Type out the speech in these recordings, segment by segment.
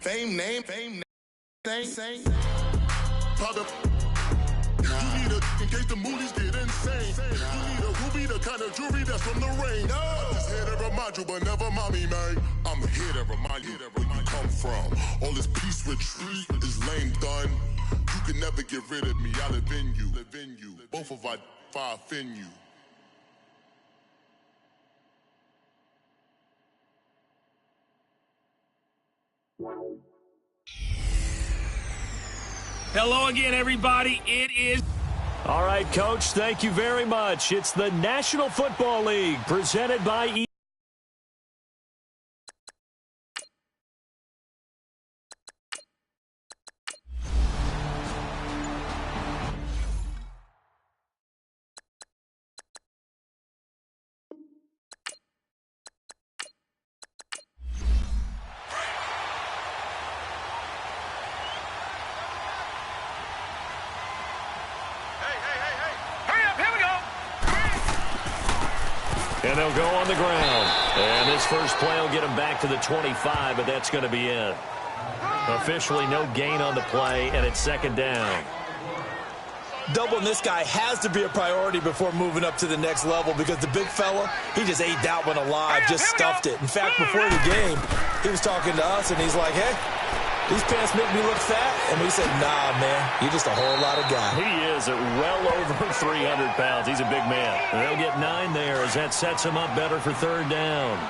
Say. Pop up. You need a in case the movies get insane. You need a ruby, the kind of jewelry that's from the rain. I'm just here to remind you, but never mommy, man. I'm here to remind you where you come from. All this peace retreat is lame done. You can never get rid of me. I live in you. Both of our fire offend you. Hello again, everybody. It is... All right, Coach, thank you very much. It's the National Football League presented by And they'll go on the ground. And this first play will get them back to the 25, but that's going to be it. Officially no gain on the play, and it's second down. Doubling this guy has to be a priority before moving up to the next level because the big fella, he just ate that one alive, just stuffed it. In fact, before the game, he was talking to us, and he's like, hey, these pants make me look fat. And we said, nah, man, you're just a whole lot of guy. He is at well over 300 pounds. He's a big man. And they'll get 9 there as that sets him up better for third down.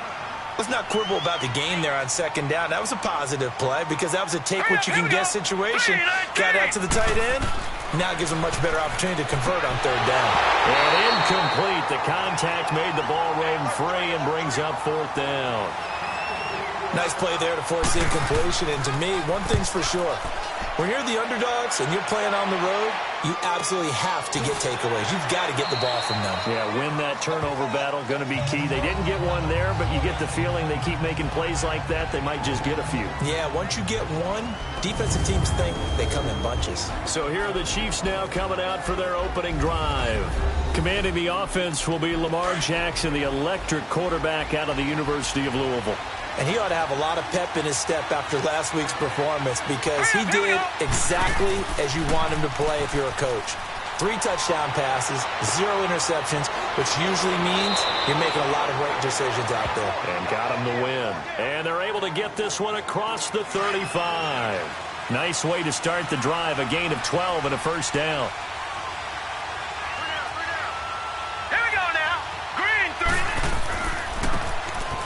Let's not quibble about the game there on second down. That was a positive play because that was a take-what-you-can-get situation. Got out to the tight end. Now it gives him a much better opportunity to convert on third down. And incomplete. The contact made the ball game free and brings up fourth down. Nice play there to force the incompletion. And to me, one thing's for sure. When you're the underdogs and you're playing on the road, you absolutely have to get takeaways. You've got to get the ball from them. Yeah, win that turnover battle, going to be key. They didn't get one there, but you get the feeling they keep making plays like that, they might just get a few. Yeah, once you get one, defensive teams think they come in bunches. So here are the Chiefs now coming out for their opening drive. Commanding the offense will be Lamar Jackson, the electric quarterback out of the University of Louisville. And he ought to have a lot of pep in his step after last week's performance because he did exactly as you want him to play if you're a coach. 3 touchdown passes, 0 interceptions, which usually means you're making a lot of right decisions out there. And got him the win. And they're able to get this one across the 35. Nice way to start the drive, a gain of 12 and a first down.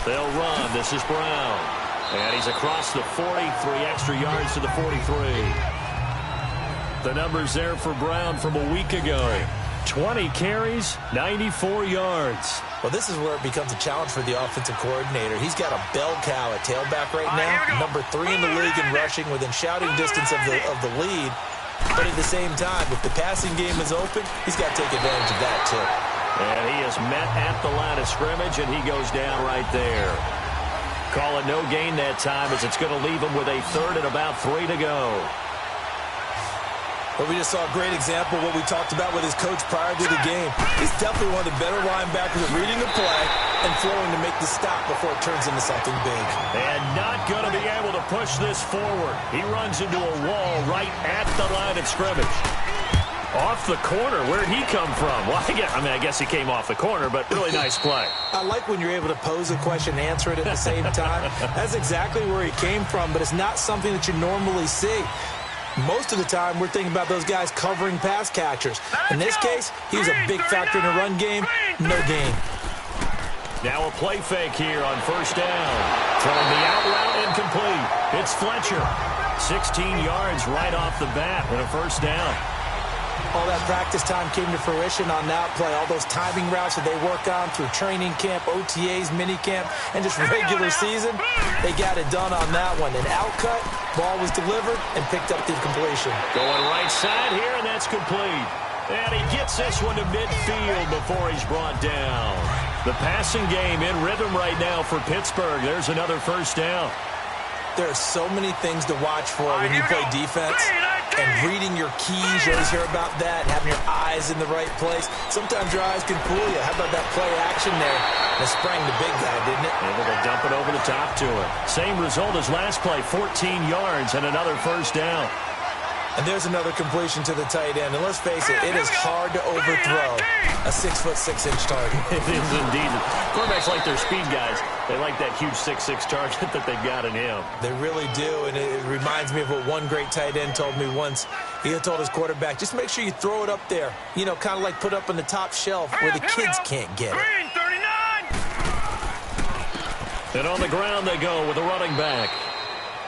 They'll run. This is Brown. And he's across the 40, 3 extra yards to the 43. The numbers there for Brown from a week ago. 20 carries, 94 yards. Well, this is where it becomes a challenge for the offensive coordinator. He's got a bell cow at tailback right now. Number 3 in the league in rushing within shouting distance of the lead. But at the same time, if the passing game is open, he's got to take advantage of that too. And he is met at the line of scrimmage, and he goes down right there. Call it no gain that time as it's going to leave him with a third and about 3 to go. Well, we just saw a great example of what we talked about with his coach prior to the game. He's definitely one of the better linebackers at reading the play and flowing to make the stop before it turns into something big. And not going to be able to push this forward. He runs into a wall right at the line of scrimmage. Off the corner, where'd he come from? Well, I guess he came off the corner, but really nice play. I like when you're able to pose a question and answer it at the same time. That's exactly where he came from, but it's not something that you normally see. Most of the time, we're thinking about those guys covering pass catchers. In this case, he was a big factor in the run game. No gain. Now a play fake here on first down. Throwing the out route incomplete. It's Fletcher. 16 yards right off the bat with a first down. All that practice time came to fruition on that play. All those timing routes that they work on through training camp, OTAs, minicamp, and just regular season, they got it done on that one. An out cut, ball was delivered, and picked up the completion. Going right side here, and that's complete. And he gets this one to midfield before he's brought down. The passing game in rhythm right now for Pittsburgh. There's another first down. There are so many things to watch for when you play defense. and reading your keys. You always hear about that, having your eyes in the right place. Sometimes your eyes can fool you. How about that play action there? That sprang the big guy, didn't it? Able to dump it over the top to him. Same result as last play, 14 yards and another first down. And there's another completion to the tight end. And let's face it, it is hard to overthrow a 6'6" target. It is indeed. Quarterbacks like their speed guys. They like that huge 6'6" target that they've got in him. They really do, and it reminds me of what one great tight end told me once. He told his quarterback, just make sure you throw it up there. You know, kind of like put up on the top shelf where the kids can't get it. And on the ground they go with the running back.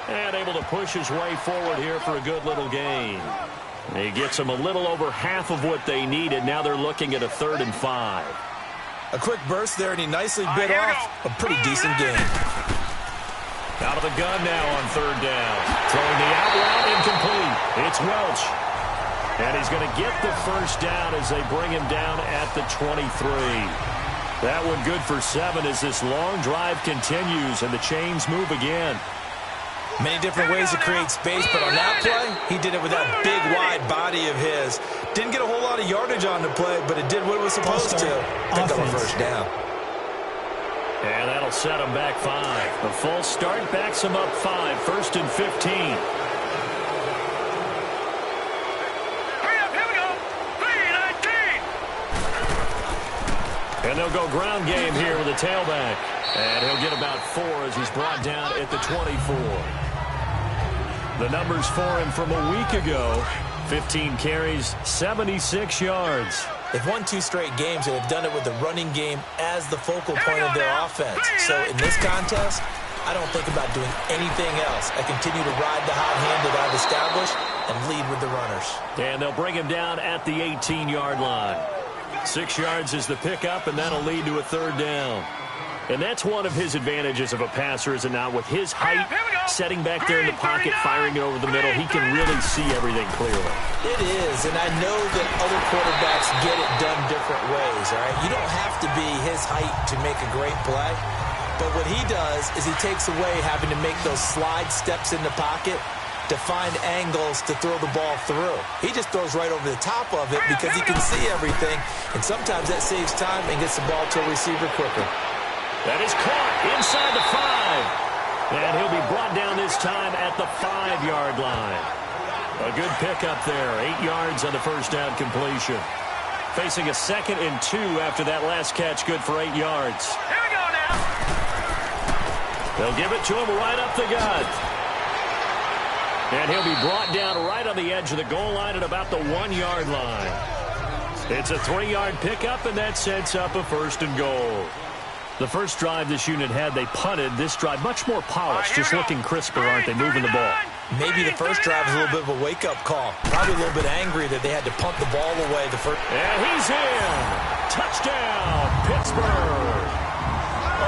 And able to push his way forward here for a good little gain. He gets them a little over half of what they needed. Now they're looking at a 3rd and 5. A quick burst there, and he nicely bit off a pretty decent gain. Out of the gun now on 3rd down. Throwing the out route incomplete. It's Welch. And he's going to get the first down as they bring him down at the 23. That one good for 7 as this long drive continues and the chains move again. Many different ways to create space, but on that play, he did it with that big, wide body of his. Didn't get a whole lot of yardage on the play, but it did what it was supposed to. Pick up a first down. And that'll set him back 5. The false start backs him up 5. 1st and 15. And they'll go ground game here with a tailback. And he'll get about 4 as he's brought down at the 24. The numbers for him from a week ago, 15 carries, 76 yards. They've won 2 straight games, and they've done it with the running game as the focal point of their offense. So in this contest, I don't think about doing anything else. I continue to ride the hot hand that I've established and lead with the runners. And they'll bring him down at the 18-yard line. 6 yards is the pickup, and that'll lead to a 3rd down. And that's one of his advantages of a passer, is it not? With his height, setting back there in the pocket, firing it over the middle, he can really see everything clearly. It is, and I know that other quarterbacks get it done different ways, all right? You don't have to be his height to make a great play, but what he does is he takes away having to make those slide steps in the pocket to find angles to throw the ball through. He just throws right over the top of it because he can see everything, and sometimes that saves time and gets the ball to a receiver quicker. That is caught inside the 5. And he'll be brought down this time at the 5-yard line. A good pickup there. 8 yards on the first down completion. Facing a 2nd and 2 after that last catch, good for 8 yards. Here we go now. They'll give it to him right up the gut. And he'll be brought down right on the edge of the goal line at about the 1-yard line. It's a 3-yard pickup, and that sets up a 1st and goal. The first drive this unit had, they punted. This drive, much more polished, just looking crisper, aren't they, moving the ball? Maybe the first drive was a little bit of a wake-up call. Probably a little bit angry that they had to punt the ball away the first. And he's in. Touchdown, Pittsburgh.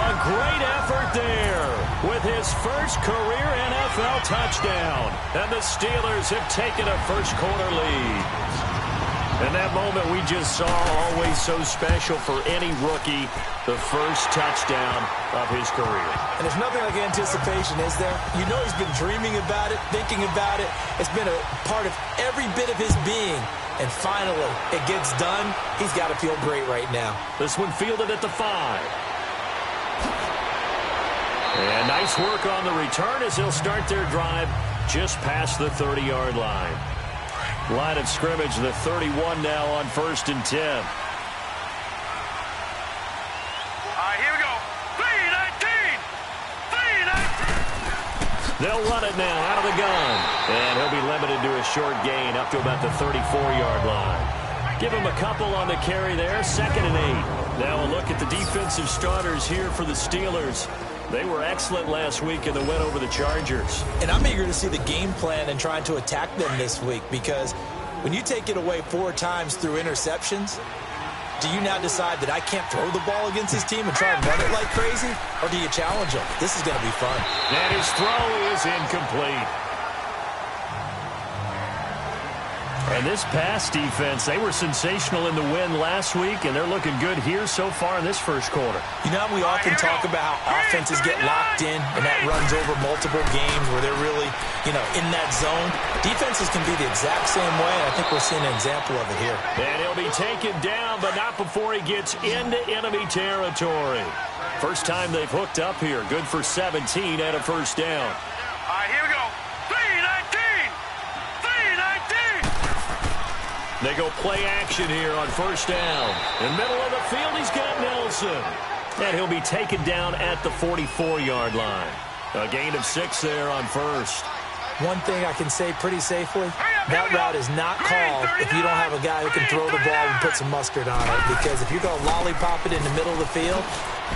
A great effort there with his first career NFL touchdown. And the Steelers have taken a first-quarter lead. And that moment we just saw, always so special for any rookie, the first touchdown of his career. And there's nothing like anticipation, is there? You know he's been dreaming about it, thinking about it. It's been a part of every bit of his being. And finally, it gets done. He's got to feel great right now. This one fielded at the 5. And nice work on the return as they'll start their drive just past the 30-yard line. Line of scrimmage, the 31 now on 1st and 10. All right, here we go. 3-19. 3-19. They'll run it now out of the gun. And he'll be limited to a short gain up to about the 34-yard line. Give him a couple on the carry there. 2nd and 8. Now a look at the defensive starters here for the Steelers. They were excellent last week in the win over the Chargers. And I'm eager to see the game plan and trying to attack them this week, because when you take it away 4 times through interceptions, do you now decide that I can't throw the ball against this team and try and run it like crazy? Or do you challenge them? This is going to be fun. And his throw is incomplete. And this pass defense, they were sensational in the win last week, and they're looking good here so far in this first quarter. You know, we often talk about how offenses get locked in, and that runs over multiple games where they're really, in that zone. Defenses can be the exact same way, and I think we're seeing an example of it here. And he'll be taken down, but not before he gets into enemy territory. First time they've hooked up here. Good for 17 and a first down. All right, here we go. 3-19! 3-19! They go play action here on first down. In the middle of the field, he's got Nelson. And he'll be taken down at the 44-yard line. A gain of 6 there on first. One thing I can say pretty safely, that route is not called if you don't have a guy who can throw the ball and put some mustard on it. Because if you're going to lollipop it in the middle of the field,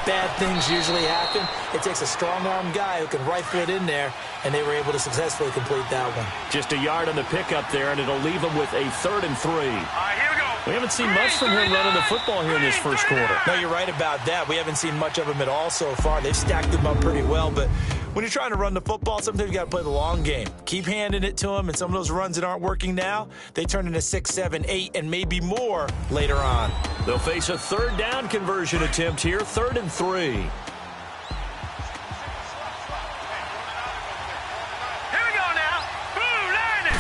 bad things usually happen. It takes a strong-arm guy who can rifle it in there, and they were able to successfully complete that one. Just a yard on the pickup there, and it'll leave him with a 3rd and 3. All right, here we go. We haven't seen much from him running the football here in this first quarter. No, you're right about that. We haven't seen much of him at all so far. They've stacked him up pretty well, but when you're trying to run the football, sometimes you got to play the long game. Keep handing it to him, and some of those runs that aren't working now, they turn into 6, 7, 8, and maybe more later on. They'll face a 3rd down conversion attempt here, 3rd and 3. Here we go now. Blue Lightning.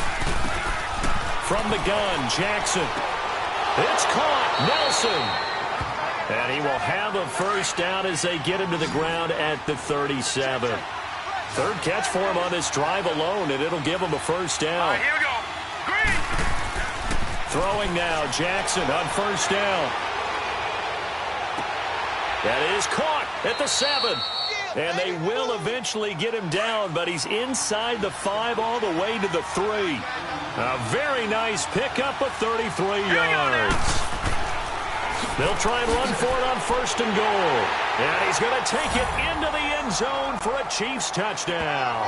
From the gun, Jackson. It's caught. Nelson. And he will have a first down as they get him to the ground at the 37. 3rd catch for him on this drive alone, and it'll give him a first down. All right, here we go. Green. Throwing now, Jackson on first down. That is caught at the 7. And they will eventually get him down, but he's inside the 5 all the way to the 3. A very nice pickup of 33 yards. They'll try and run for it on 1st and goal. And he's going to take it into the end zone for a Chiefs touchdown.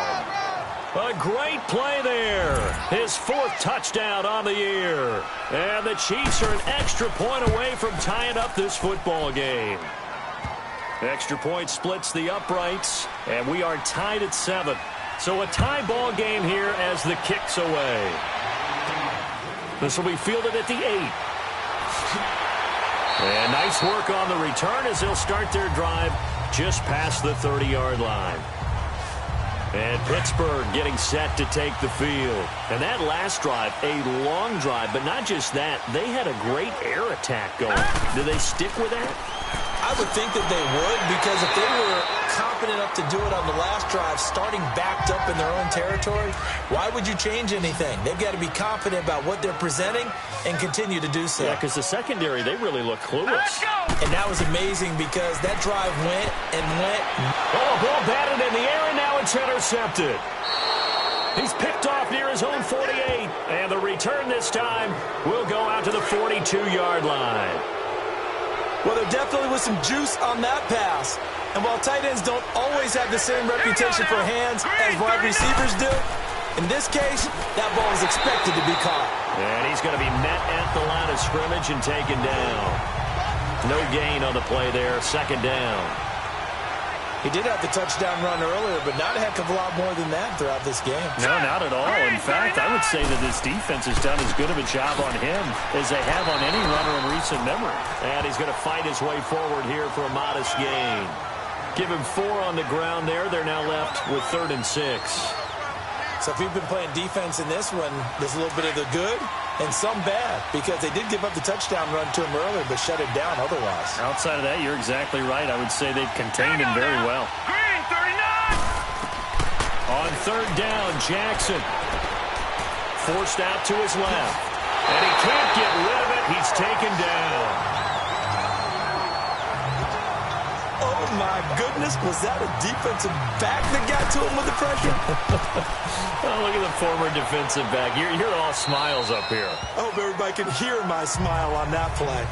A great play there. His 4th touchdown on the year. And the Chiefs are an extra point away from tying up this football game. Extra point splits the uprights, and we are tied at 7. So a tie ball game here as the kick's away. This will be fielded at the 8. And nice work on the return as they'll start their drive just past the 30-yard line. And Pittsburgh getting set to take the field. And that last drive, a long drive, but not just that. They had a great air attack going. Do they stick with that? I would think that they would, because if they were confident enough to do it on the last drive, starting backed up in their own territory, why would you change anything? They've got to be confident about what they're presenting and continue to do so. Yeah, because the secondary, they really look clueless. And that was amazing because that drive went and went. Oh, ball batted in the air, and now it's intercepted. He's picked off near his own 48, and the return this time will go out to the 42-yard line. Well, there definitely was some juice on that pass. And while tight ends don't always have the same reputation for hands as wide receivers do, in this case, that ball is expected to be caught. And he's going to be met at the line of scrimmage and taken down. No gain on the play there, 2nd down. He did have the touchdown run earlier, but not a heck of a lot more than that throughout this game. No, not at all. In fact, I would say that this defense has done as good of a job on him as they have on any runner in recent memory. And he's going to fight his way forward here for a modest gain. Give him 4 on the ground there. They're now left with 3rd and 6. So if you've been playing defense in this one, there's a little bit of the good and some bad, because they did give up the touchdown run to him earlier, but shut it down otherwise. Outside of that, you're exactly right. I would say they've contained him very well. Green, 39! On 3rd down, Jackson forced out to his left. And he can't get rid of it. He's taken down. Oh, my goodness. Was that a defensive back that got to him with the pressure? Oh, look at the former defensive back. You're all smiles up here. I hope everybody can hear my smile on that play.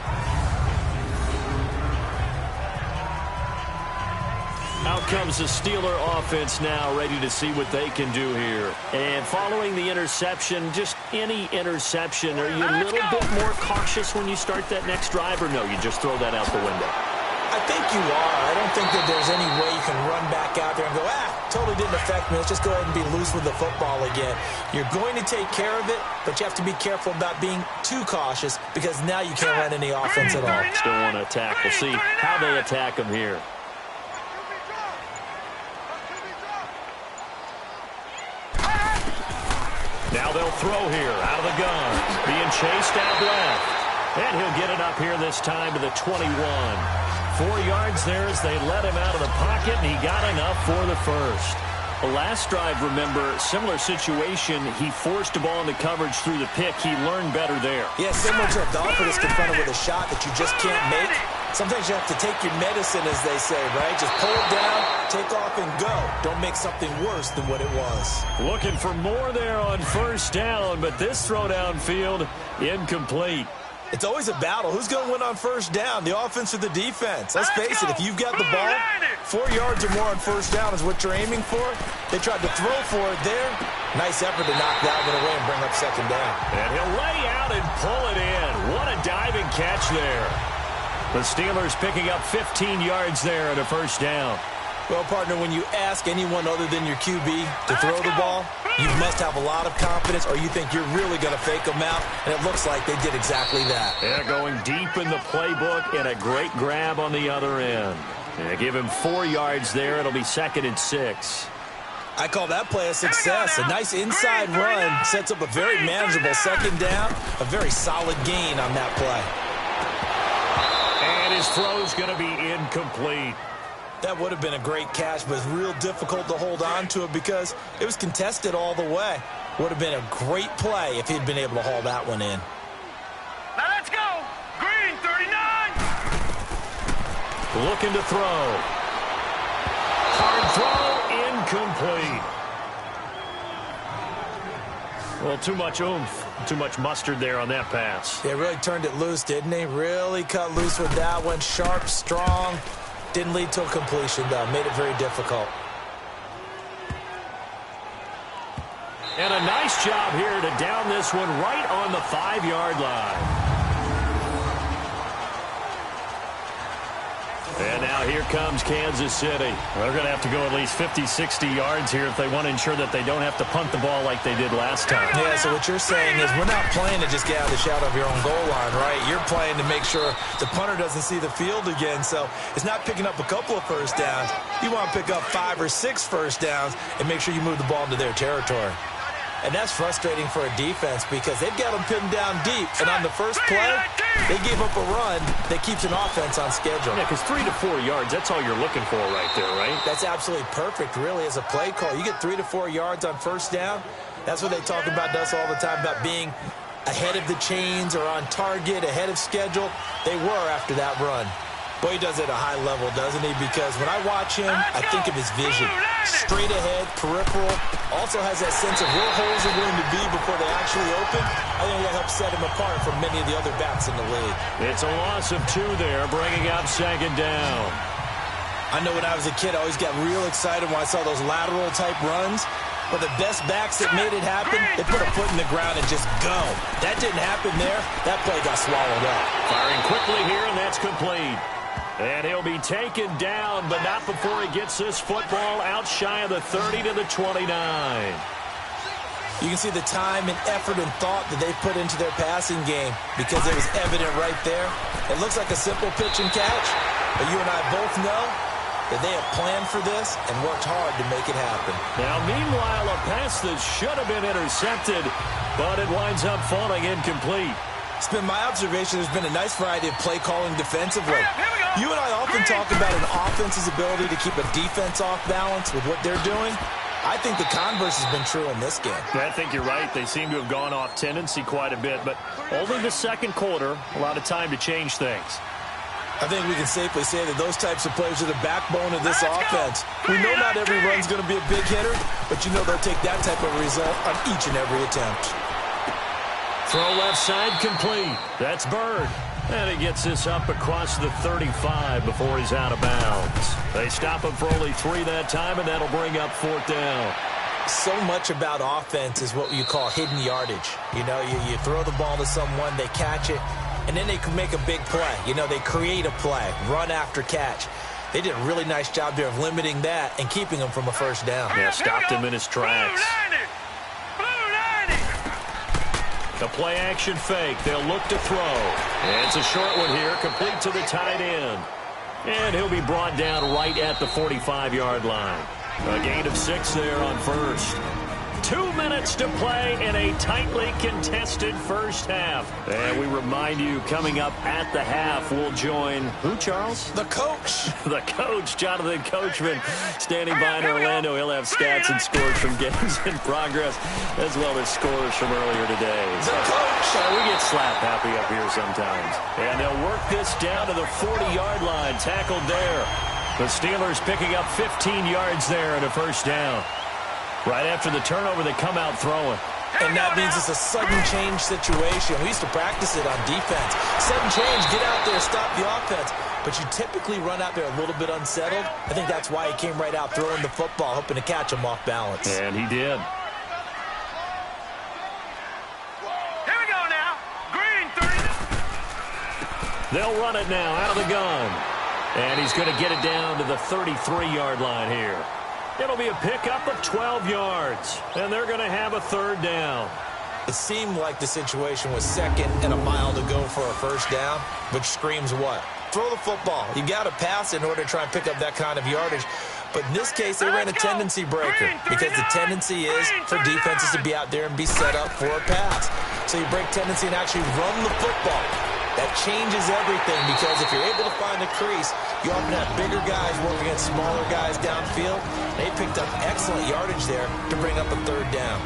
Out comes the Steeler offense now, ready to see what they can do here. And following the interception, just any interception, are you a little bit more cautious when you start that next drive, or no, you just throw that out the window? I think you are. I don't think that there's any way you can run back out there and go, totally didn't affect me. Let's just go ahead and be loose with the football again. You're going to take care of it, but you have to be careful about being too cautious because now you can't run any offense at all. Still want to attack. We'll see how they attack him here. Now they'll throw here out of the gun. Being chased out left. And he'll get it up here this time to the 21. 4 yards there as they let him out of the pocket, and he got enough for the first. The last drive, remember, similar situation. He forced the ball into coverage through the pick. He learned better there. Yeah, similar to a golfer that's confronted with a shot that you just can't make. Sometimes you have to take your medicine, as they say, right? Just pull it down, take off, and go. Don't make something worse than what it was. Looking for more there on first down, but this throw downfield incomplete. It's always a battle. Who's going to win on first down, the offense or the defense? Let's face it, if you've got the ball, 4 yards or more on first down is what you're aiming for. They tried to throw for it there. Nice effort to knock that one away and bring up second down. And he'll lay out and pull it in. What a diving catch there. The Steelers picking up 15 yards there at a first down. Well, partner, when you ask anyone other than your QB to throw the ball, you must have a lot of confidence or you think you're really going to fake them out, and it looks like they did exactly that. They're going deep in the playbook and a great grab on the other end. And they give him 4 yards there. It'll be 2nd and 6. I call that play a success. A nice inside run sets up a very manageable second down, a very solid gain on that play. And his throw's going to be incomplete. That would have been a great catch, but it's real difficult to hold on to it because it was contested all the way. Would have been a great play if he'd been able to haul that one in. Now let's go. Green, 39. Looking to throw. Hard throw, incomplete. Well, too much oomph, too much mustard there on that pass. They really turned it loose, didn't they? Really cut loose with that one. Sharp, strong. Didn't lead to a completion, though. Made it very difficult. And a nice job here to down this one right on the 5-yard line. And now here comes Kansas City. They're going to have to go at least 50, 60 yards here if they want to ensure that they don't have to punt the ball like they did last time. Yeah, so what you're saying is we're not playing to just get out of the shadow of your own goal line, right? You're playing to make sure the punter doesn't see the field again. So it's not picking up a couple of first downs. You want to pick up 5 or 6 first downs and make sure you move the ball into their territory. And that's frustrating for a defense because they've got them pinned down deep. And on the first play, they gave up a run that keeps an offense on schedule. Yeah, because 3 to 4 yards, that's all you're looking for right there, right? That's absolutely perfect, really, as a play call. You get 3 to 4 yards on first down. That's what they talk about to us all the time, about being ahead of the chains or on target, ahead of schedule. They were after that run. Boy, he does it at a high level, doesn't he? Because when I watch him, I think of his vision. Straight ahead, peripheral. Also has that sense of where holes are going to be before they actually open. I think that helps set him apart from many of the other backs in the league. It's a loss of 2 there, bringing up second down. I know when I was a kid, I always got real excited when I saw those lateral-type runs. But the best backs that made it happen, they put a foot in the ground and just go. That didn't happen there. That play got swallowed up. Firing quickly here, and that's complete. And he'll be taken down, but not before he gets this football out shy of the 30 to the 29. You can see the time and effort and thought that they put into their passing game because it was evident right there. It looks like a simple pitch and catch, but you and I both know that they have planned for this and worked hard to make it happen. Now, meanwhile, a pass that should have been intercepted, but it winds up falling incomplete. It's been my observation there's been a nice variety of play calling defensively. You and I often talk about an offense's ability to keep a defense off balance with what they're doing. I think the converse has been true in this game. I think you're right. They seem to have gone off tendency quite a bit, but only the second quarter, a lot of time to change things. I think we can safely say that those types of players are the backbone of this offense. We know not every run's going to be a big hitter, but you know they'll take that type of result on each and every attempt. Throw left side complete. That's Bird. And he gets this up across the 35 before he's out of bounds. They stop him for only 3 that time, and that'll bring up 4th down. So much about offense is what you call hidden yardage. You know, you throw the ball to someone, they catch it, and then they can make a big play. You know, they create a play, run after catch. They did a really nice job there of limiting that and keeping him from a first down. Yeah, stopped him in his tracks. The play action fake. They'll look to throw. And it's a short one here, complete to the tight end. And he'll be brought down right at the 45-yard line. A gain of 6 there on first. 2 minutes to play in a tightly contested first half. And we remind you, coming up at the half, we'll join who, Charles? The coach. The coach, Jonathan Coachman, standing by in Orlando. He'll have stats and scores from games in progress, as well as scores from earlier today. The coach. We get slap happy up here sometimes. And they'll work this down to the 40-yard line, tackled there. The Steelers picking up 15 yards there and a first down. Right after the turnover, they come out throwing. And that means it's a sudden change situation. We used to practice it on defense. Sudden change, get out there, stop the offense. But you typically run out there a little bit unsettled. I think that's why he came right out throwing the football, hoping to catch him off balance. And he did. Here we go now. Green 3. They'll run it now out of the gun. And he's going to get it down to the 33-yard line here. It'll be a pickup of 12 yards, and they're going to have a third down. It seemed like the situation was second and a mile to go for a first down, which screams what? Throw the football. You got to pass in order to try and pick up that kind of yardage. But in this case, they ran a tendency breaker because the tendency is for defenses to be out there and be set up for a pass. So you break tendency and actually run the football. That changes everything because if you're able to find a crease, you often have bigger guys work against smaller guys downfield. They picked up excellent yardage there to bring up a third down.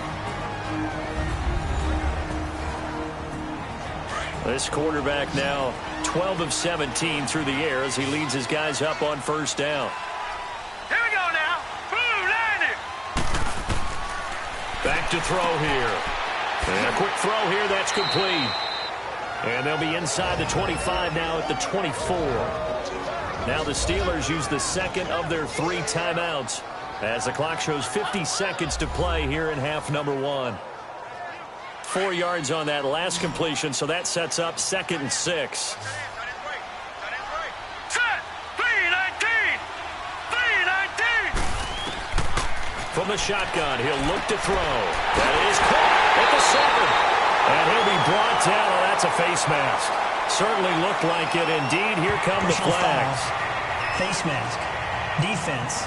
This quarterback now 12 of 17 through the air as he leads his guys up on first down. Here we go now. Blue 90. Back to throw here. And a quick throw here, that's complete. And they'll be inside the 25 now at the 24. Now the Steelers use the second of their 3 timeouts as the clock shows 50 seconds to play here in half number 1. 4 yards on that last completion, so that sets up 2nd and 6. Set. 319. 319. From the shotgun, he'll look to throw. That is caught at the 7. And he'll be brought down. Oh, that's a face mask. Certainly looked like it. Indeed, here come the flags. Face mask. Defense.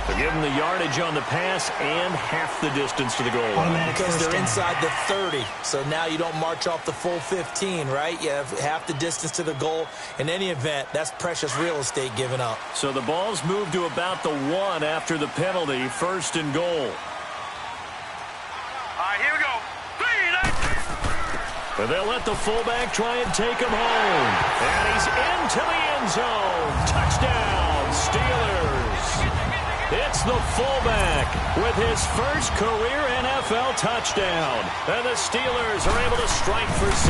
They'll give them the yardage on the pass and half the distance to the goal line. Because they're inside the 30. So now you don't march off the full 15, right? You have half the distance to the goal. In any event, that's precious real estate given up. So the ball's moved to about the 1 after the penalty. 1st and goal. Here we go. 319. And they'll let the fullback try and take him home. And he's into the end zone. Touchdown, Steelers. It's the fullback with his first career NFL touchdown. And the Steelers are able to strike for 6.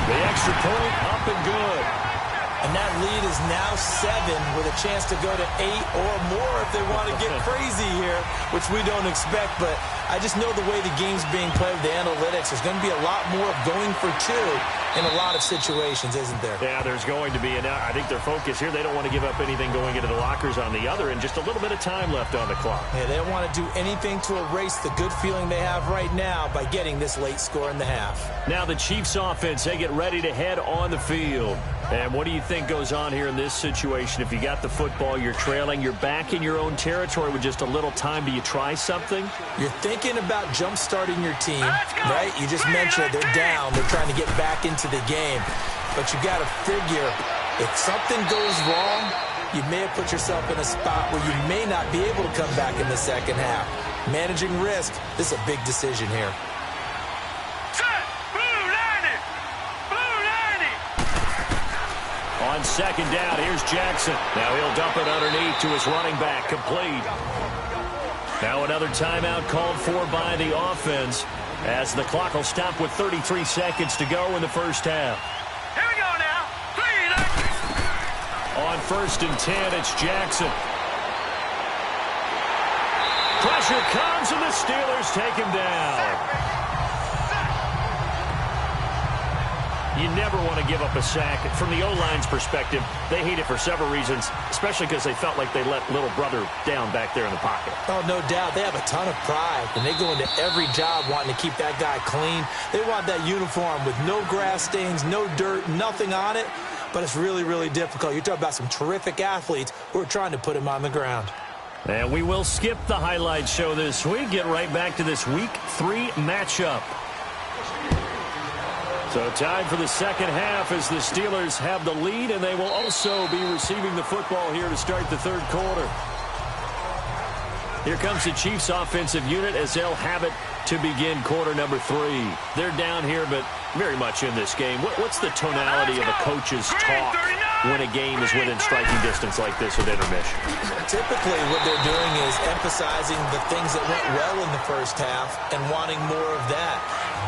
The extra point up and good. And that lead is now 7 with a chance to go to 8 or more if they want to get crazy here, which we don't expect. But I just know the way the game's being played with the analytics, there's going to be a lot more of going for 2 in a lot of situations, isn't there? Yeah, there's going to be. And I think their focus here, they don't want to give up anything going into the lockers on the other, and just a little bit of time left on the clock. Yeah, they don't want to do anything to erase the good feeling they have right now by getting this late score in the half. Now the Chiefs offense, they get ready to head on the field. And what do you think goes on here in this situation? If you got the football, you're trailing, you're back in your own territory with just a little time. Do you try something? You're thinking about jump-starting your team, right? You just mentioned they're down. They're trying to get back into the game. But you got to figure if something goes wrong, you may have put yourself in a spot where you may not be able to come back in the second half. Managing risk, this is a big decision here. On second down, here's Jackson. Now he'll dump it underneath to his running back, complete. Now another timeout called for by the offense as the clock will stop with 33 seconds to go in the first half. Here we go now. 319. On 1st and 10, it's Jackson. Pressure comes, and the Steelers take him down. You never want to give up a sack. From the O-line's perspective, they hate it for several reasons, especially because they felt like they let little brother down back there in the pocket. Oh, no doubt. They have a ton of pride, and they go into every job wanting to keep that guy clean. They want that uniform with no grass stains, no dirt, nothing on it, but it's really, really difficult. You're talking about some terrific athletes who are trying to put him on the ground. And we will skip the highlight show this week. Get right back to this Week 3 matchup. So time for the second half as the Steelers have the lead, and they will also be receiving the football here to start the third quarter. Here comes the Chiefs offensive unit as they'll have it to begin quarter number 3. They're down here, but very much in this game. What's the tonality of a coach's talk when a game is within striking distance like this with intermission? Typically what they're doing is emphasizing the things that went well in the first half and wanting more of that.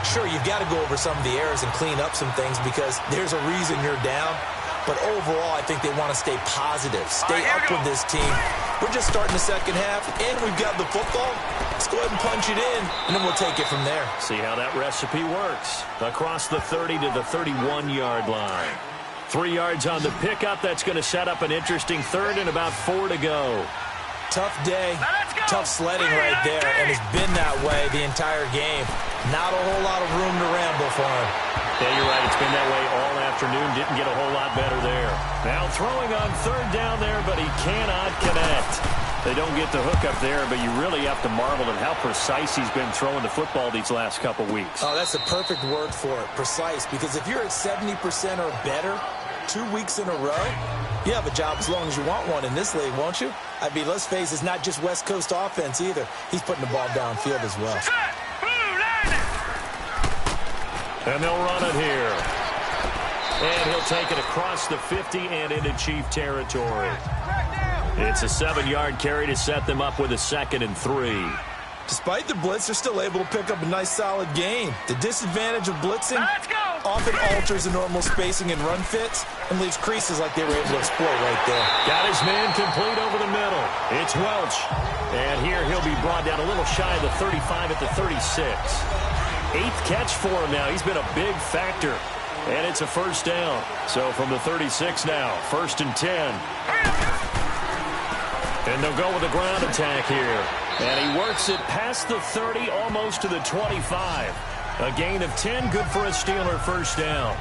Sure, you've got to go over some of the errors and clean up some things because there's a reason you're down. But overall, I think they want to stay positive, stay up with this team. We're just starting the second half, and we've got the football. Let's go ahead and punch it in, and then we'll take it from there. See how that recipe works. Across the 30 to the 31-yard line. 3 yards on the pickup. That's going to set up an interesting third and about 4 to go. Tough day, tough sledding right there, and it's been that way the entire game. Not a whole lot of room to ramble for him. Yeah, you're right. It's been that way all afternoon. Didn't get a whole lot better there. Now throwing on third down there, but he cannot connect. They don't get the hook up there, but you really have to marvel at how precise he's been throwing the football these last couple weeks. Oh, that's the perfect word for it, precise, because if you're at 70% or better 2 weeks in a row, you have a job as long as you want one in this league, won't you? I mean, let's face it, it's not just West Coast offense either. He's putting the ball downfield as well. And they'll run it here. And he'll take it across the 50 and into Chief territory. It's a 7-yard carry to set them up with a 2nd and 3. Despite the blitz, they're still able to pick up a nice, solid gain. The disadvantage of blitzing often alters the normal spacing and run fits and leaves creases like they were able to exploit right there. Got his man complete over the middle. It's Welch. And here he'll be brought down a little shy of the 35 at the 36. 8th catch for him now. He's been a big factor. And it's a first down. So from the 36 now, 1st and 10. And they'll go with a ground attack here. And he works it past the 30, almost to the 25. A gain of 10, good for a Steeler first down.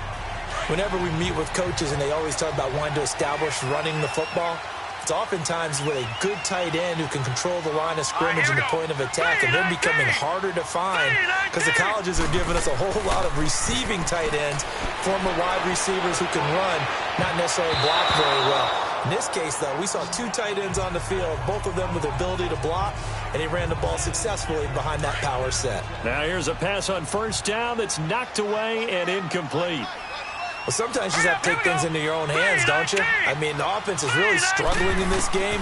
Whenever we meet with coaches and they always talk about wanting to establish running the football, it's oftentimes with a good tight end who can control the line of scrimmage and the point of attack, and they're becoming harder to find because the colleges are giving us a whole lot of receiving tight ends, former wide receivers who can run, not necessarily block very well. In this case, though, we saw 2 tight ends on the field, both of them with the ability to block, and he ran the ball successfully behind that power set. Now here's a pass on first down that's knocked away and incomplete. Well, sometimes you just have to take things into your own hands, don't you? I mean, the offense is really struggling in this game.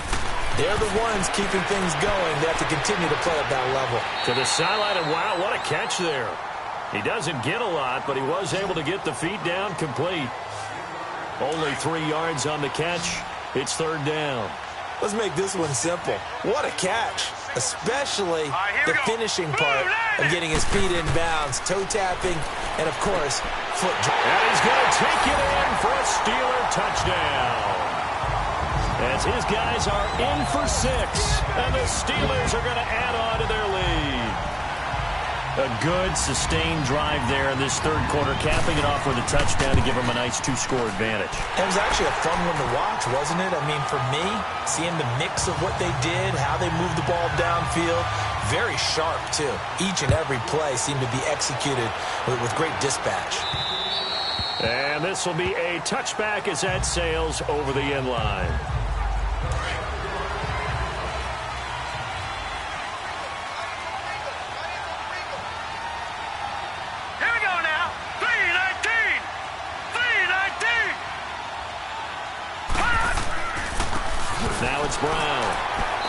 They're the ones keeping things going. They have to continue to play at that level. To the sideline, and wow, what a catch there. He doesn't get a lot, but he was able to get the feet down complete. Only 3 yards on the catch. It's 3rd down. Let's make this one simple. What a catch, especially the finishing part of getting his feet in bounds, toe tapping, and, of course, foot drop. And he's going to take it in for a Steeler touchdown. As his guys are in for 6, and the Steelers are going to add on to their lead. A good, sustained drive there in this third quarter, capping it off with a touchdown to give them a nice 2-score advantage. It was actually a fun one to watch, wasn't it? I mean, for me, seeing the mix of what they did, how they moved the ball downfield, very sharp, too. Each and every play seemed to be executed with great dispatch. And this will be a touchback as that sails over the end line. Now it's Brown.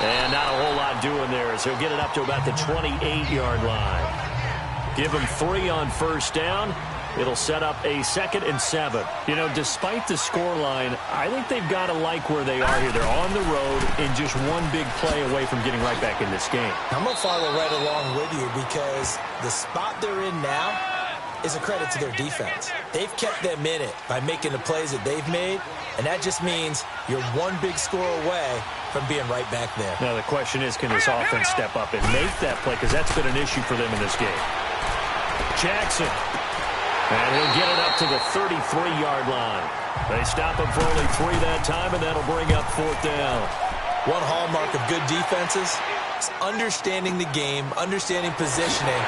And not a whole lot doing there as he'll get it up to about the 28-yard line. Give him 3 on first down. It'll set up a 2nd and 7. You know, despite the scoreline, I think they've got to like where they are here. They're on the road and just one big play away from getting right back in this game. I'm going to follow right along with you because the spot they're in now is a credit to their defense. They've kept them in it by making the plays that they've made, and that just means you're one big score away from being right back there. Now the question is, can this offense step up and make that play? Because that's been an issue for them in this game. Jackson. And he'll get it up to the 33-yard line. They stop him for only 3 that time, and that'll bring up 4th down. One hallmark of good defenses is understanding the game, understanding positioning,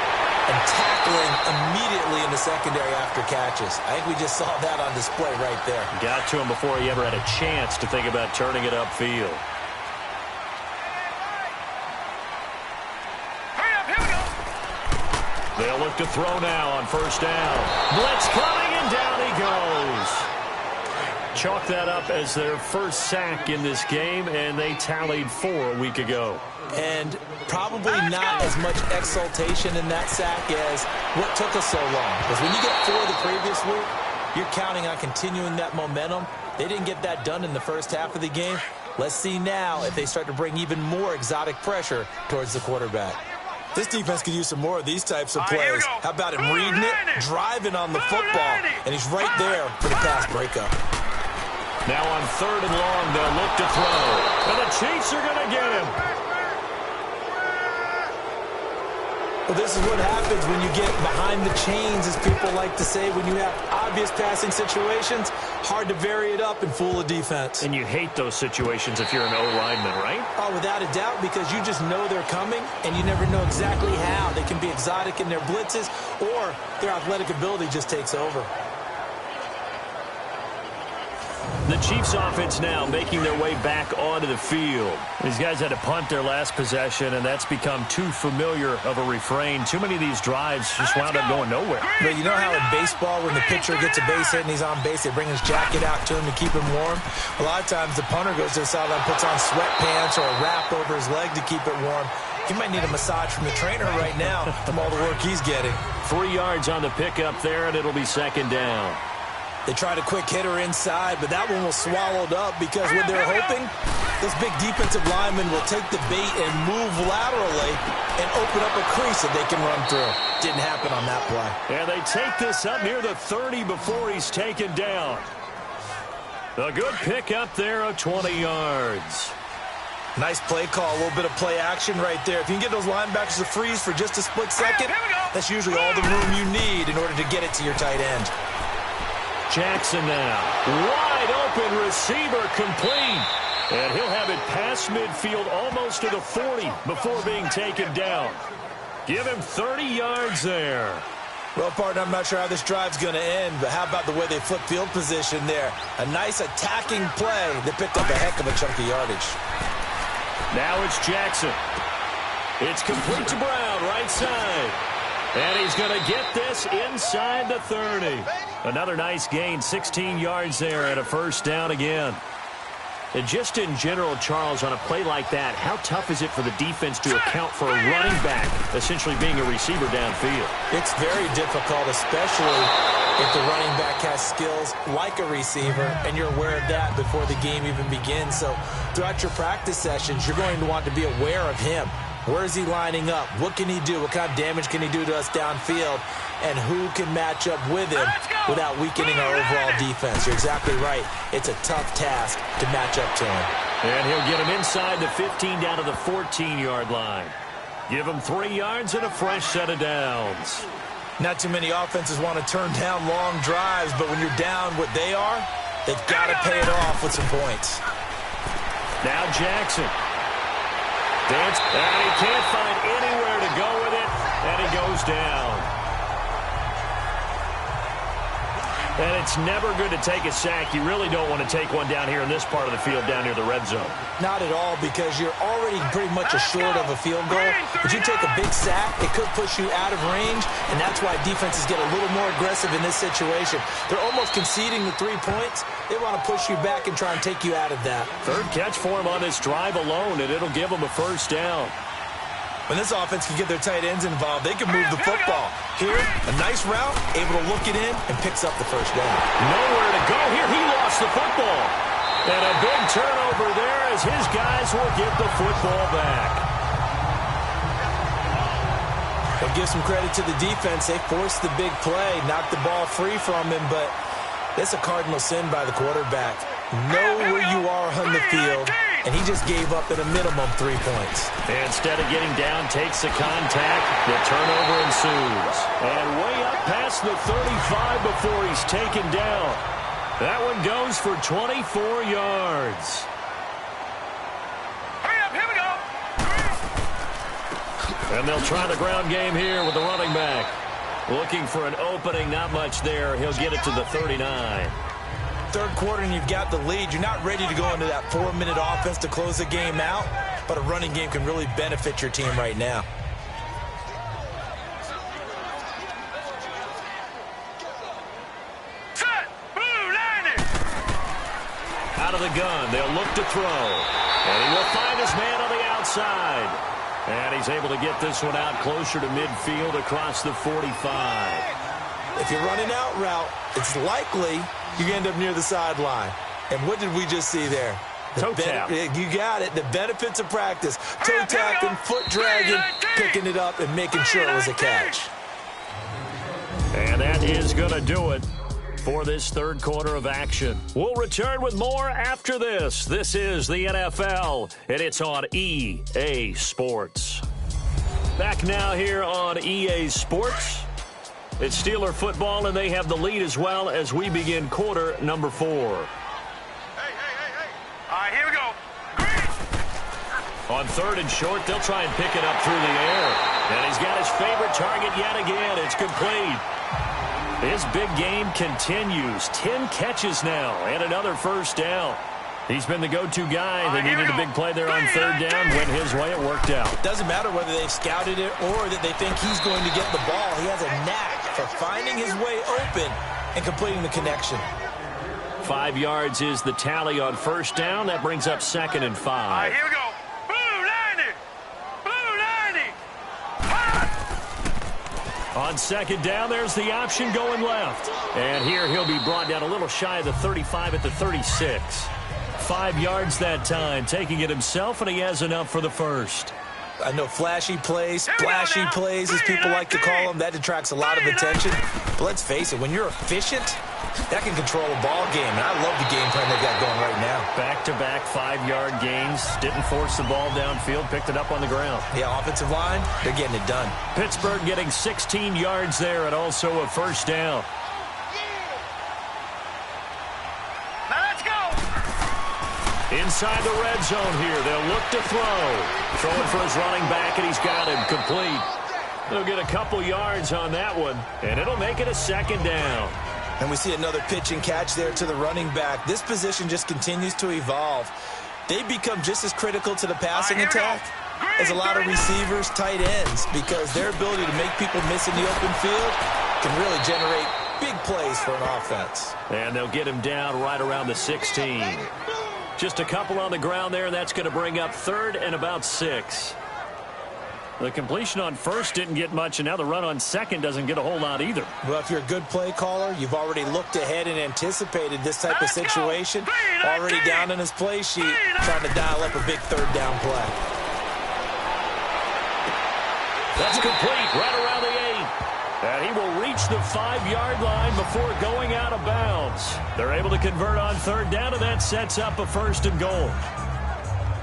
and tackling immediately in the secondary after catches. I think we just saw that on display right there. Got to him before he ever had a chance to think about turning it upfield. They'll look to throw now on 1st down. Blitz coming, and down he goes. Chalk that up as their first sack in this game, and they tallied 4 a week ago. And probably not as much exultation in that sack as what took us so long. Because when you get 4 the previous week, you're counting on continuing that momentum. They didn't get that done in the first half of the game. Let's see now if they start to bring even more exotic pressure towards the quarterback. This defense could use some more of these types of plays. How about him reading it, driving on the football, and he's right there for the pass breakup. Now on 3rd and long, they'll look to throw. And the Chiefs are going to get him. Well, this is what happens when you get behind the chains, as people like to say. When you have obvious passing situations, hard to vary it up and fool a defense. And you hate those situations if you're an O-lineman, right? Oh, without a doubt, because you just know they're coming, and you never know exactly how. They can be exotic in their blitzes, or their athletic ability just takes over. The Chiefs offense now making their way back onto the field. These guys had to punt their last possession, and that's become too familiar of a refrain. Too many of these drives just wound up going nowhere. But you know how in baseball, when the pitcher gets a base hit and he's on base, they bring his jacket out to him to keep him warm? A lot of times the punter goes to the sideline, puts on sweatpants or a wrap over his leg to keep it warm. He might need a massage from the trainer right now from all the work he's getting. 3 yards on the pickup there, and it'll be 2nd down. They tried a quick hitter inside, but that one was swallowed up because what they're hoping, this big defensive lineman will take the bait and move laterally and open up a crease that they can run through. Didn't happen on that play. And they take this up near the 30 before he's taken down. A good pick up there of 20 yards. Nice play call, a little bit of play action right there. If you can get those linebackers to freeze for just a split second, that's usually all the room you need in order to get it to your tight end. Jackson now. Wide open receiver complete. And he'll have it past midfield almost to the 40 before being taken down. Give him 30 yards there. Well, partner, I'm not sure how this drive's going to end, but how about the way they flip field position there? A nice attacking play that picked up a heck of a chunk of yardage. Now it's Jackson. It's complete to Brown, right side. And he's going to get this inside the 30. Another nice gain, 16 yards there and a 1st down again. And just in general, Charles, on a play like that, how tough is it for the defense to account for a running back essentially being a receiver downfield? It's very difficult, especially if the running back has skills like a receiver, and you're aware of that before the game even begins. So throughout your practice sessions, you're going to want to be aware of him. Where is he lining up? What can he do? What kind of damage can he do to us downfield? And who can match up with him without weakening our overall defense? You're exactly right. It's a tough task to match up to him. And he'll get him inside the 15 down to the 14-yard line. Give him 3 yards and a fresh set of downs. Not too many offenses want to turn down long drives, but when you're down what they are, they've got to pay it off with some points. Now Jackson. And he can't find anywhere to go with it, and he goes down. And it's never good to take a sack. You really don't want to take one down here in this part of the field down near the red zone. Not at all, because you're already pretty much assured of a field goal. But you take a big sack, it could push you out of range, and that's why defenses get a little more aggressive in this situation. They're almost conceding the 3 points. They want to push you back and try and take you out of that. 3rd catch for him on this drive alone, and it'll give him a 1st down. When this offense can get their tight ends involved, they can move the football. Here, a nice route, able to look it in, and picks up the first down. Nowhere to go here. He lost the football. And a big turnover there as his guys will get the football back. But give some credit to the defense. They forced the big play, knocked the ball free from him, but that's a cardinal sin by the quarterback. Know where you are on the field, and he just gave up at a minimum 3 points. Instead of getting down, takes the contact. The turnover ensues. And way up past the 35 before he's taken down. That one goes for 24 yards. Hurry up, here we go. And they'll try the ground game here with the running back. Looking for an opening, not much there. He'll get it to the 39. Third quarter and you've got the lead. You're not ready to go into that 4-minute offense to close the game out, but a running game can really benefit your team right now. Set, blue, landing. Out of the gun, they'll look to throw. And he will find his man on the outside. And he's able to get this one out closer to midfield across the 45. If you're running out route, it's likely you end up near the sideline. And what did we just see there? Toe tap. You got it. The benefits of practice. Toe tapping, foot dragging, picking it up, and making sure it was a catch. And that is going to do it for this third quarter of action. We'll return with more after this. This is the NFL, and it's on EA Sports. Back now here on EA Sports. It's Steeler football, and they have the lead as well as we begin quarter number 4. Hey. All right, here we go. Green. On third and short, they'll try and pick it up through the air. And he's got his favorite target yet again. It's complete. His big game continues. 10 catches now and another first down. He's been the go-to guy. They needed a big play there on third down. Went his way. It worked out. Doesn't matter whether they've scouted it or that they think he's going to get the ball. He has a knack for finding his way open and completing the connection. 5 yards is the tally on first down. That brings up 2nd and 5. All right, here we go. Blue, landing. Blue, landing. On second down, there's the option going left. And here he'll be brought down a little shy of the 35 at the 36. 5 yards that time, taking it himself, and he has enough for the first. I know flashy plays, splashy plays, as people like to call them, that attracts a lot of attention. But let's face it, when you're efficient, that can control a ball game. And I love the game plan they got going right now. Back-to-back 5-yard gains. Didn't force the ball downfield. Picked it up on the ground. Yeah, offensive line, they're getting it done. Pittsburgh getting 16 yards there and also a first down. Now let's go. Inside the red zone here. They'll look to throw. Throwing for his running back, and he's got him complete. They'll get a couple yards on that one, and it'll make it a second down. And we see another pitch and catch there to the running back. This position just continues to evolve. They become just as critical to the passing attack as a lot of receivers, tight ends, because their ability to make people miss in the open field can really generate big plays for an offense. And they'll get him down right around the 16. Just a couple on the ground there, and that's going to bring up third and about 6. The completion on first didn't get much, and now the run on second doesn't get a whole lot either. Well, if you're a good play caller, you've already looked ahead and anticipated this type of situation. Already down in his play sheet, trying to dial up a big third down play. That's complete right around the 8. And he will reach the 5-yard line before going out of bounds. They're able to convert on third down, and that sets up a first and goal.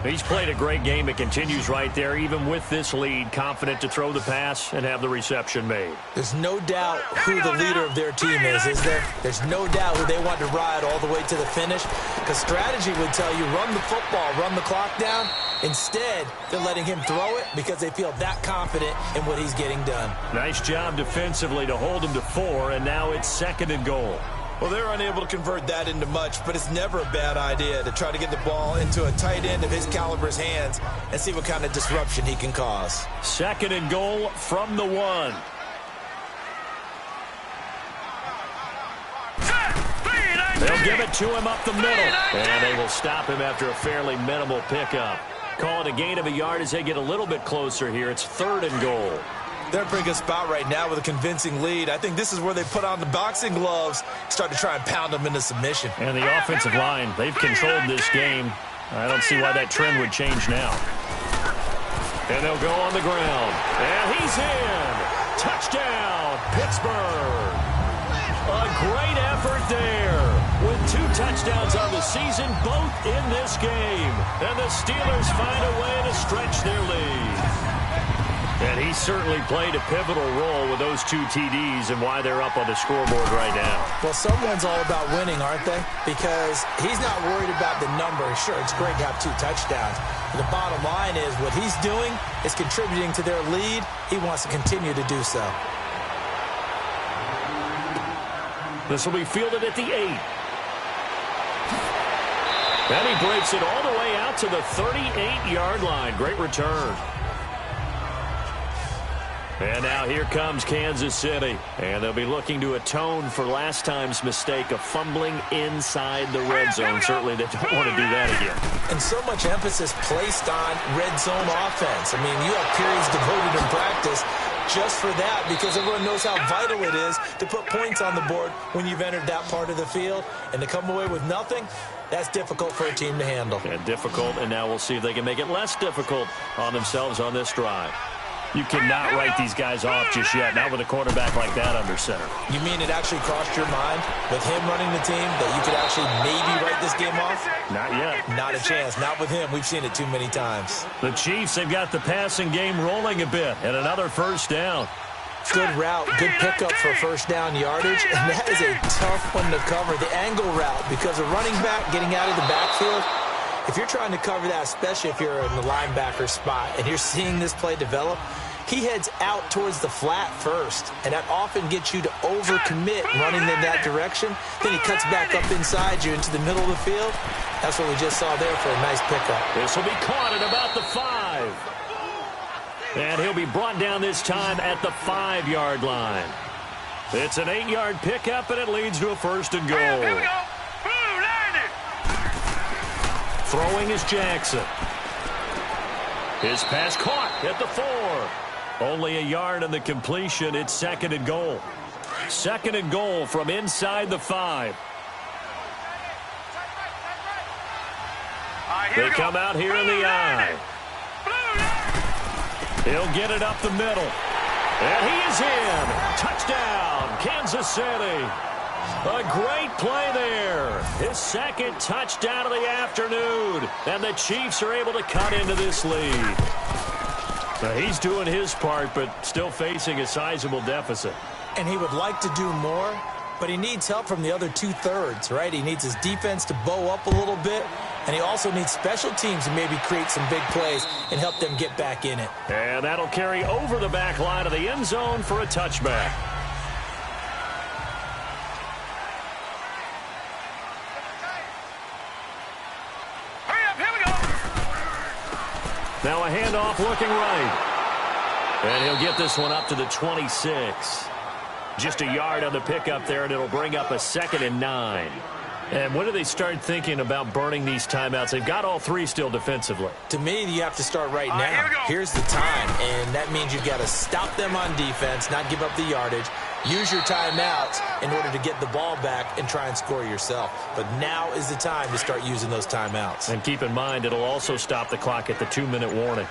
He's played a great game. It continues right there, even with this lead, confident to throw the pass and have the reception made. There's no doubt who the leader of their team is there? There's no doubt who they want to ride all the way to the finish, because strategy would tell you run the football, run the clock down. Instead, they're letting him throw it because they feel that confident in what he's getting done. Nice job defensively to hold him to 4, and now it's 2nd and goal. Well, they're unable to convert that into much, but it's never a bad idea to try to get the ball into a tight end of his caliber's hands and see what kind of disruption he can cause. 2nd and goal from the 1. Set, They'll give it to him up the middle, and they will stop him after a fairly minimal pickup. Call it a gain of a yard as they get a little bit closer here. It's 3rd and goal. They're in a pretty good spot right now with a convincing lead. I think this is where they put on the boxing gloves, start to try and pound them into submission. And the offensive line, they've controlled this game. I don't see why that trend would change now. And they'll go on the ground. And he's in. Touchdown, Pittsburgh. A great effort there. With 2 touchdowns on the season, both in this game. And the Steelers find a way to stretch their lead. And he certainly played a pivotal role with those 2 TDs and why they're up on the scoreboard right now. Well, someone's all about winning, aren't they? Because he's not worried about the number. Sure, it's great to have 2 touchdowns. But the bottom line is what he's doing is contributing to their lead. He wants to continue to do so. This will be fielded at the 8. And he breaks it all the way out to the 38-yard line. Great return. And now here comes Kansas City. And they'll be looking to atone for last time's mistake of fumbling inside the red zone. Certainly they don't want to do that again. And so much emphasis placed on red zone offense. I mean, you have periods devoted in practice just for that because everyone knows how vital it is to put points on the board when you've entered that part of the field. And to come away with nothing, that's difficult for a team to handle. And difficult, and now we'll see if they can make it less difficult on themselves on this drive. You cannot write these guys off just yet, not with a quarterback like that under center. You mean it actually crossed your mind with him running the team that you could actually maybe write this game off? Not yet. Not a chance. Not with him. We've seen it too many times. The Chiefs, they've got the passing game rolling a bit, and another first down. Good route, good pickup for first down yardage, and that is a tough one to cover. The angle route, because a running back getting out of the backfield, if you're trying to cover that, especially if you're in the linebacker spot and you're seeing this play develop, he heads out towards the flat first, and that often gets you to overcommit running in that direction. Then he cuts back up inside you into the middle of the field. That's what we just saw there for a nice pickup. This will be caught at about the 5. And he'll be brought down this time at the 5-yard line. It's an 8-yard pickup, and it leads to a first and goal. Here we go. Throwing is Jackson. His pass caught at the 4. Only a yard on the completion. It's 2nd and goal. 2nd and goal from inside the 5. They come out here in the I. He'll get it up the middle. And he is in. Touchdown, Kansas City. A great play there. His 2nd touchdown of the afternoon. And the Chiefs are able to cut into this lead. Now, he's doing his part, but still facing a sizable deficit. And he would like to do more, but he needs help from the other 2/3, right? He needs his defense to bow up a little bit, and he also needs special teams to maybe create some big plays and help them get back in it. And that'll carry over the back line of the end zone for a touchback. Now a handoff looking right. And he'll get this one up to the 26. Just a yard on the pickup there, and it'll bring up a 2nd and 9. And when do they start thinking about burning these timeouts? They've got all 3 still defensively. To me, you have to start right now. Here's the time, and that means you've got to stop them on defense, not give up the yardage. Use your timeouts in order to get the ball back and try and score yourself. But now is the time to start using those timeouts. And keep in mind, it'll also stop the clock at the 2-minute warning.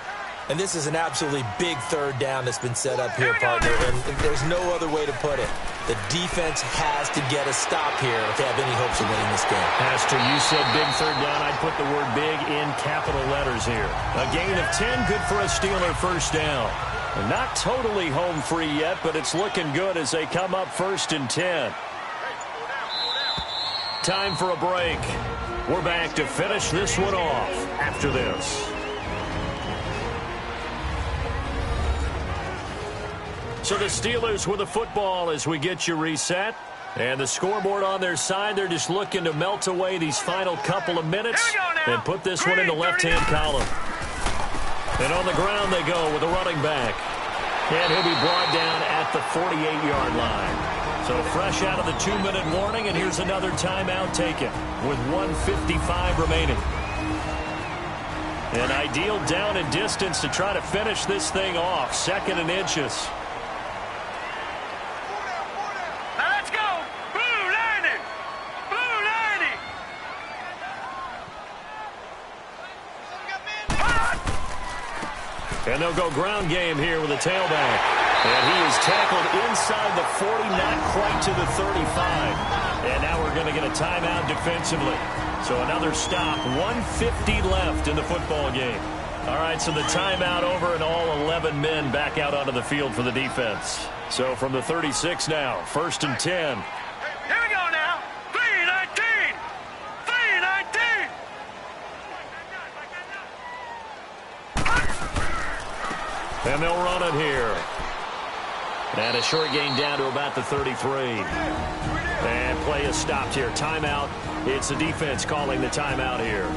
And this is an absolutely big 3rd down that's been set up here, partner, and there's no other way to put it. The defense has to get a stop here if they have any hopes of winning this game. Pastor, you said big 3rd down. I'd put the word big in capital letters here. A gain of 10, good for a Steeler first down. And not totally home free yet, but it's looking good as they come up 1st and 10. Time for a break. We're back to finish this one off after this. So the Steelers with the football as we get you reset. And the scoreboard on their side, they're just looking to melt away these final couple of minutes and put this one in the left-hand column. And on the ground they go with a running back. And he'll be brought down at the 48-yard line. So fresh out of the 2-minute warning, and here's another timeout taken with 1:55 remaining. An ideal down and distance to try to finish this thing off. 2nd and inches. Now let's go. Blue landing. Blue landing. And they'll go ground game here with a tailback. And he is tackled inside the 40, not quite to the 35. And now we're going to get a timeout defensively. So another stop, 1:50 left in the football game. All right, so the timeout over and all 11 men back out onto the field for the defense. So from the 36 now, 1st and 10. Here we go now. 3-19. 3-19. And they'll run it here. And a short gain down to about the 33. And play is stopped here. Timeout. It's the defense calling the timeout here,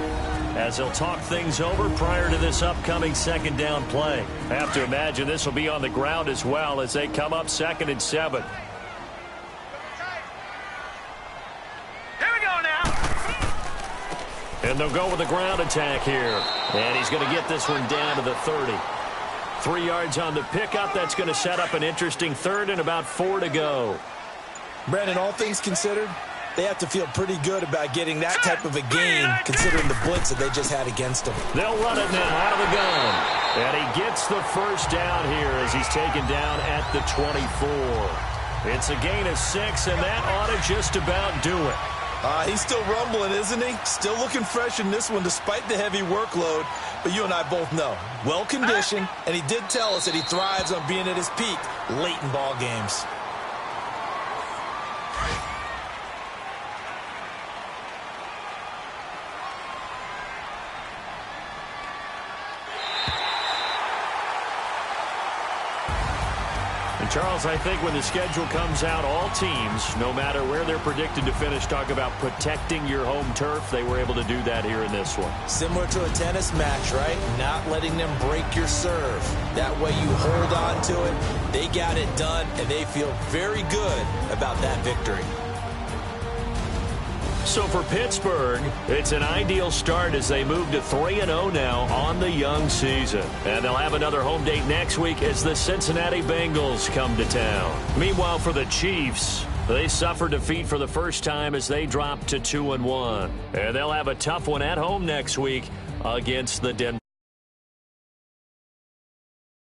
as they'll talk things over prior to this upcoming 2nd down play. I have to imagine this will be on the ground as well as they come up 2nd and 7. Here we go now. And they'll go with the ground attack here. And he's going to get this one down to the 30. 3 yards on the pickup. That's going to set up an interesting 3rd and about 4 to go. Brandon, all things considered, they have to feel pretty good about getting that type of a game, considering the blitz that they just had against them. They'll run it now out of the gun. And he gets the 1st down here as he's taken down at the 24. It's a gain of 6, and that ought to just about do it. He's still rumbling, isn't he? Still looking fresh in this one despite the heavy workload. But you and I both know, well-conditioned, and he did tell us that he thrives on being at his peak late in ball games. Charles, I think when the schedule comes out, all teams, no matter where they're predicted to finish, talk about protecting your home turf. They were able to do that here in this one. Similar to a tennis match, right? Not letting them break your serve. That way you hold on to it. They got it done, and they feel very good about that victory. So for Pittsburgh, it's an ideal start as they move to 3-0 now on the young season. And they'll have another home date next week as the Cincinnati Bengals come to town. Meanwhile, for the Chiefs, they suffered defeat for the first time as they dropped to 2-1. And they'll have a tough one at home next week against the Denver